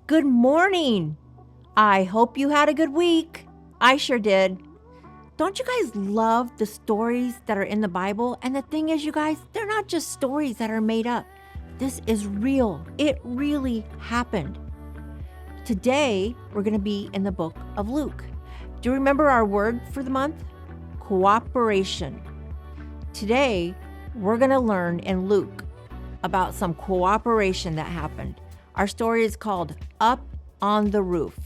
Good morning. I hope you had a good week. I sure did. Don't you guys love the stories that are in the Bible? And the thing is, you guys, they're not just stories that are made up. This is real. It really happened. Today, we're going to be in the book of Luke. Do you remember our word for the month? Cooperation. Today, we're going to learn in Luke about some cooperation that happened. Our story is called Up on the Roof.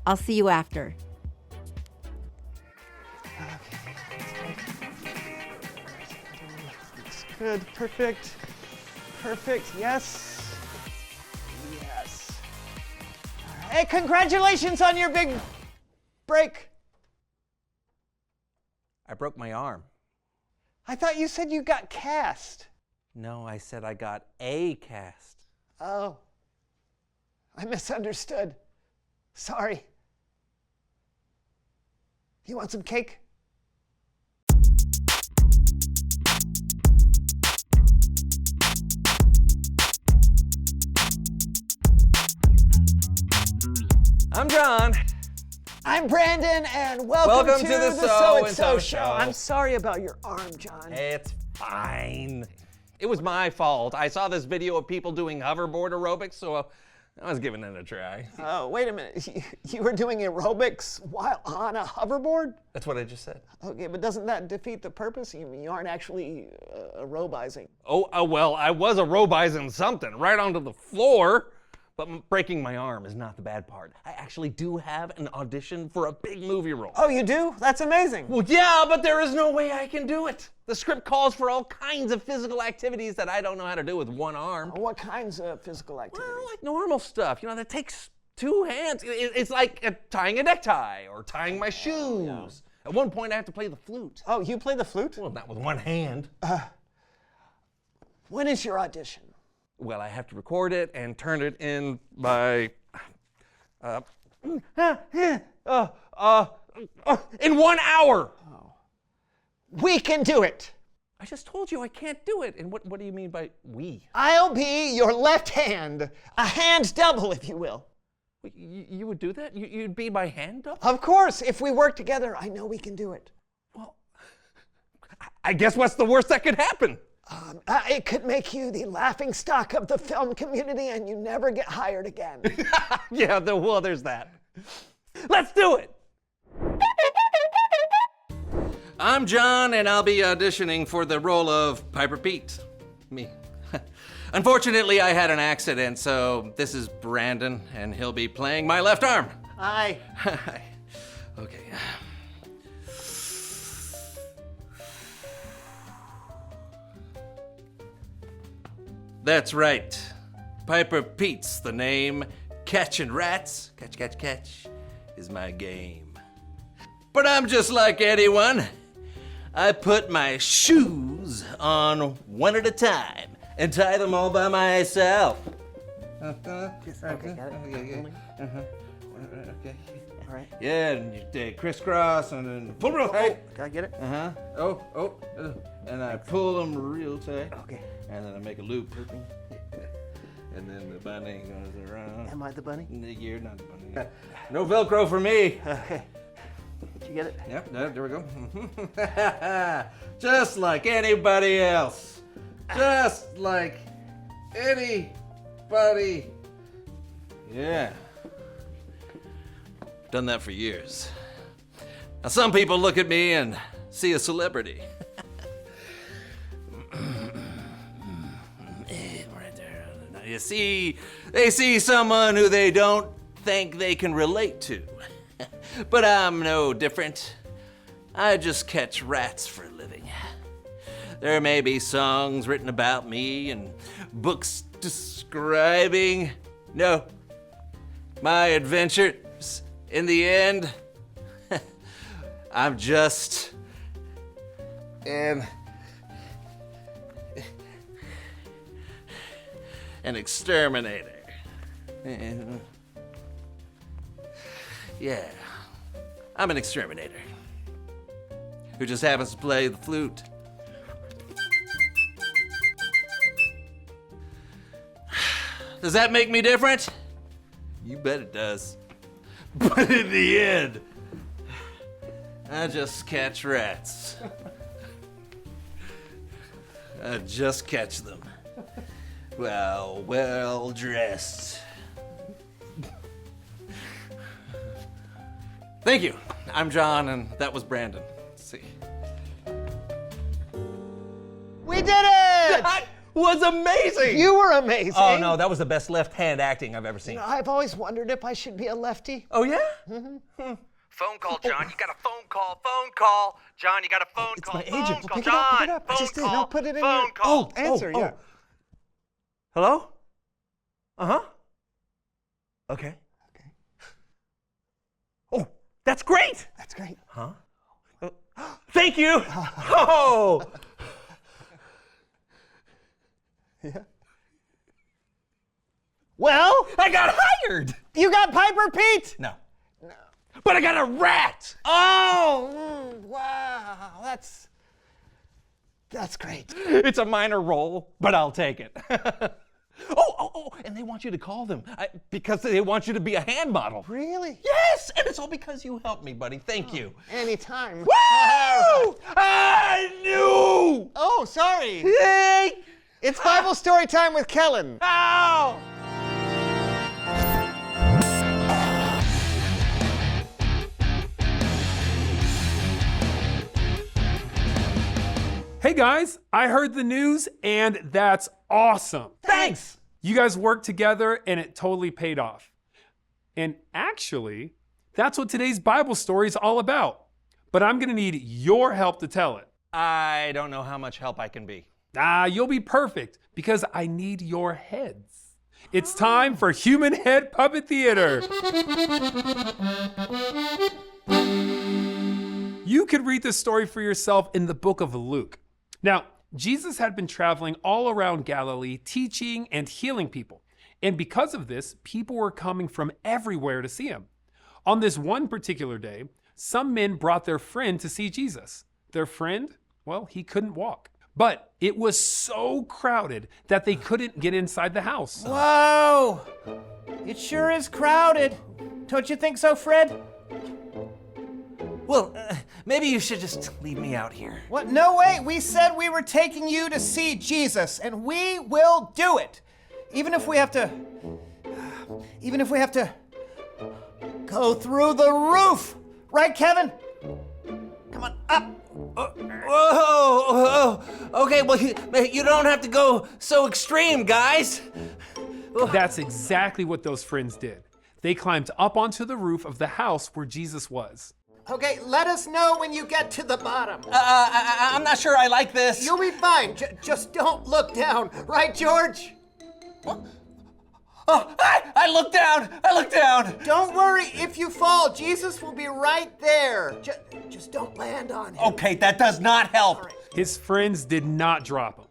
I'll see you after. Looks good. Perfect. Perfect. Yes. Yes. All right. Hey, congratulations on your big break. I broke my arm. I thought you said you got cast. No, I said I got a cast. Oh. I misunderstood. Sorry. You want some cake? I'm John. I'm Brandon, and welcome to the So and So Show. Show. I'm sorry about your arm, John. It's fine. It was my fault. I saw this video of people doing hoverboard aerobics, so I was giving it a try. Oh, wait a minute. You were doing aerobics while on a hoverboard? That's what I just said. Okay, but doesn't that defeat the purpose? You aren't actually aerobizing. Oh, well, I was aerobizing something right onto the floor, but breaking my arm is not the bad part. I actually do have an audition for a big movie role. Oh, you do? That's amazing. Well, yeah, but there is no way I can do it. The script calls for all kinds of physical activities that I don't know how to do with one arm. What kinds of physical activities? Well, like normal stuff, that takes two hands. It's like tying a necktie or tying my shoes. Yeah. At one point, I have to play the flute. Oh, you play the flute? Well, not with one hand. When is your audition? Well, I have to record it and turn it in by... in 1 hour! We can do it. I just told you I can't do it. And what do you mean by we? I'll be your left hand. A hand double, if you will. You would do that? You'd be my hand double? Of course. If we work together, I know we can do it. Well, I guess what's the worst that could happen? It could make you the laughing stock of the film community and you never get hired again. Yeah, well, there's that. Let's do it! I'm John, and I'll be auditioning for the role of Piper Pete. Me. Unfortunately, I had an accident, so this is Brandon, and he'll be playing my left arm. Hi. Hi. Okay. That's right. Piper Pete's the name. Catching rats, catch, is my game. But I'm just like anyone. I put my shoes on one at a time and tie them all by myself. Okay, got it. Okay. All right. Yeah, and you take crisscross and then pull real tight. Can I get it? And I pull them real tight. Okay. And then I make a loop. And then the bunny goes around. Am I the bunny? You're not the bunny. No Velcro for me. Okay. Did you get it? Yep, there we go. Just like anybody else. Just like anybody. Yeah. Done that for years. Now, some people look at me and see a celebrity. Right there. You see, they see someone who they don't think they can relate to. But I'm no different. I just catch rats for a living. There may be songs written about me and books describing, my adventures. In the end, I'm just an exterminator. Yeah, I'm an exterminator who just happens to play the flute. Does that make me different? You bet it does. But in the end, I just catch rats. I just catch them. Well dressed. Thank you. I'm John, and that was Brandon. Let's see. We did it! That was amazing! You were amazing. Oh no, that was the best left-hand acting I've ever seen. I've always wondered if I should be a lefty. Oh yeah? Phone call, John. You got a phone call. Phone call. John, you got a phone It's call. my phone agent. call. Pick it up, pick John, it up. I phone just did. call. Now put it in phone your- call. Answer, yeah. Hello? Uh-huh. Okay. Oh, that's great! That's great. Thank you! Oh! Well, I got hired! you got Piper Pete. No. But I got a rat! Oh, wow. That's great. It's a minor role, but I'll take it. Oh, and they want you to call them because they want you to be a hand model. Really? Yes, and it's all because you helped me, buddy. Thank you. Anytime. Woo! I knew! Oh, sorry. Hey! It's Bible story time with Kellen. Ow! Hey guys, I heard the news and that's awesome. Thanks! You guys worked together and it totally paid off. And actually, that's what today's Bible story is all about. But I'm gonna need your help to tell it. I don't know how much help I can be. You'll be perfect because I need your heads. It's time for Human Head Puppet Theater. You could read this story for yourself in the book of Luke. Now, Jesus had been traveling all around Galilee, teaching and healing people. And because of this, people were coming from everywhere to see him. On this one particular day, some men brought their friend to see Jesus. Their friend, well, he couldn't walk. But it was so crowded that they couldn't get inside the house. Whoa! It sure is crowded. Don't you think so, Fred? Well, maybe you should just leave me out here. What? No way! We said we were taking you to see Jesus, and we will do it. Even if we have to go through the roof. Right, Kevin? Come on, up. Whoa! Okay, well, you don't have to go so extreme, guys. That's exactly what those friends did. They climbed up onto the roof of the house where Jesus was. Okay, let us know when you get to the bottom. I'm not sure I like this. You'll be fine. Just don't look down. Right, George? Oh, I look down. I look down. Don't worry. If you fall, Jesus will be right there. Just don't land on him. Okay, that does not help. His friends did not drop him.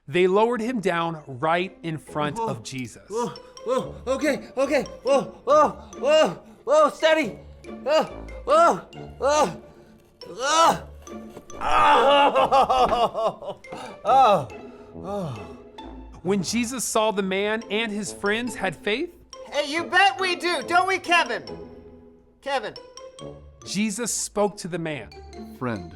They lowered him down right in front of Jesus. Whoa, okay. Whoa, steady. Whoa. When Jesus saw the man and his friends had faith, Hey, you bet we do, don't we, Kevin? Kevin. Jesus spoke to the man. Friend,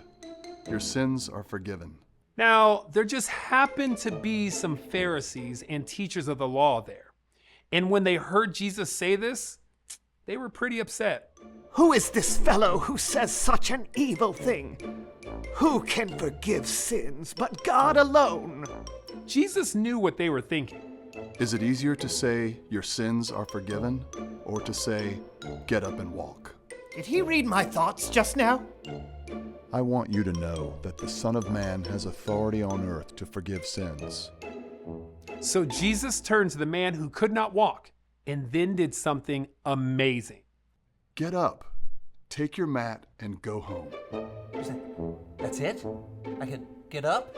your sins are forgiven. Now, there just happened to be some Pharisees and teachers of the law there. And when they heard Jesus say this, they were pretty upset. Who is this fellow who says such an evil thing? Who can forgive sins but God alone? Jesus knew what they were thinking. Is it easier to say your sins are forgiven or to say get up and walk? Did he read my thoughts just now? I want you to know that the Son of Man has authority on earth to forgive sins. So Jesus turned to the man who could not walk and then did something amazing. Get up, take your mat, and go home. That's it? I can get up?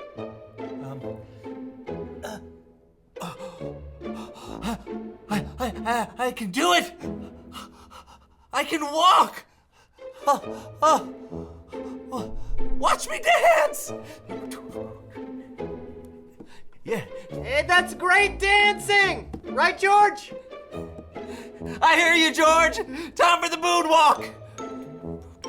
I can do it. I can walk. Watch me dance. Yeah. Hey, that's great dancing! Right, George? I hear you, George. Time for the moonwalk.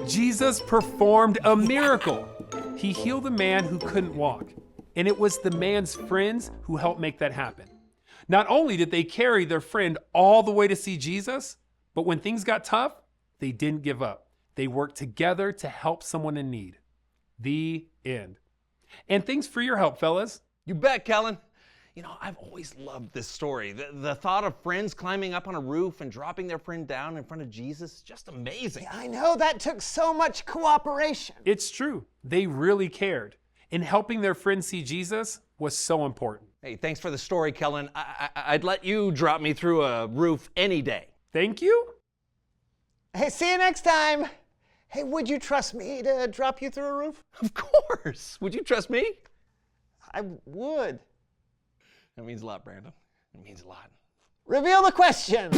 Jesus performed a miracle. He healed a man who couldn't walk, and it was the man's friends who helped make that happen. Not only did they carry their friend all the way to see Jesus, but when things got tough, they didn't give up. They worked together to help someone in need. The end. And thanks for your help, fellas. You bet, Kellen. You know, I've always loved this story. The thought of friends climbing up on a roof and dropping their friend down in front of Jesus is just amazing. I know that took so much cooperation. It's true. They really cared. And helping their friend see Jesus was so important. Hey, thanks for the story, Kellen. I'd let you drop me through a roof any day. Thank you. Hey, see you next time. Hey, would you trust me to drop you through a roof? Of course. Would you trust me? I would. That means a lot, Brandon. It means a lot. Reveal the question.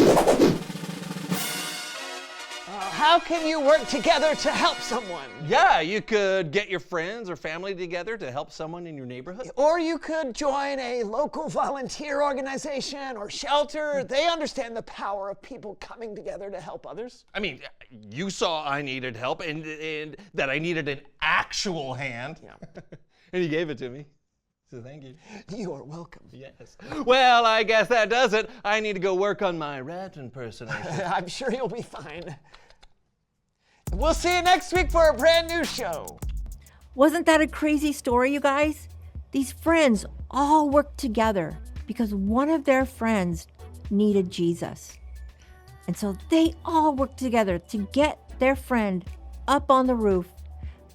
How can you work together to help someone? Yeah, you could get your friends or family together to help someone in your neighborhood. Or you could join a local volunteer organization or shelter. They understand the power of people coming together to help others. I mean, you saw I needed help and that I needed an actual hand. Yeah. And you gave it to me. So thank you. You are welcome. Yes. Well, I guess that does it. I need to go work on my rat impersonation. I'm sure you'll be fine. We'll see you next week for a brand new show. Wasn't that a crazy story, you guys? These friends all worked together because one of their friends needed Jesus. And so they all worked together to get their friend up on the roof.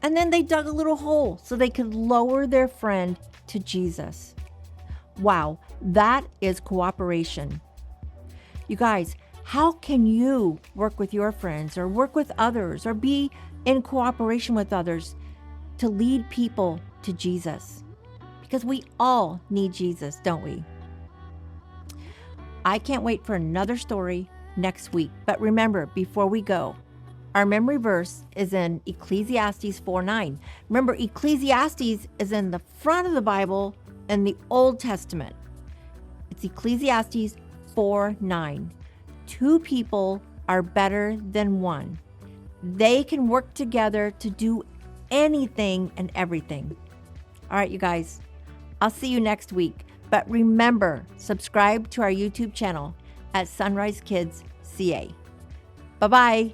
And then they dug a little hole so they could lower their friend to Jesus. Wow, that is cooperation. You guys, how can you work with your friends or work with others or be in cooperation with others to lead people to Jesus? Because we all need Jesus, don't we? I can't wait for another story next week. But remember, before we go, our memory verse is in Ecclesiastes 4:9. Remember, Ecclesiastes is in the front of the Bible in the Old Testament. It's Ecclesiastes 4:9. 2 people are better than one. They can work together to do anything and everything. All right, you guys, I'll see you next week. But remember, subscribe to our YouTube channel at Sunrise Kids CA. Bye-bye.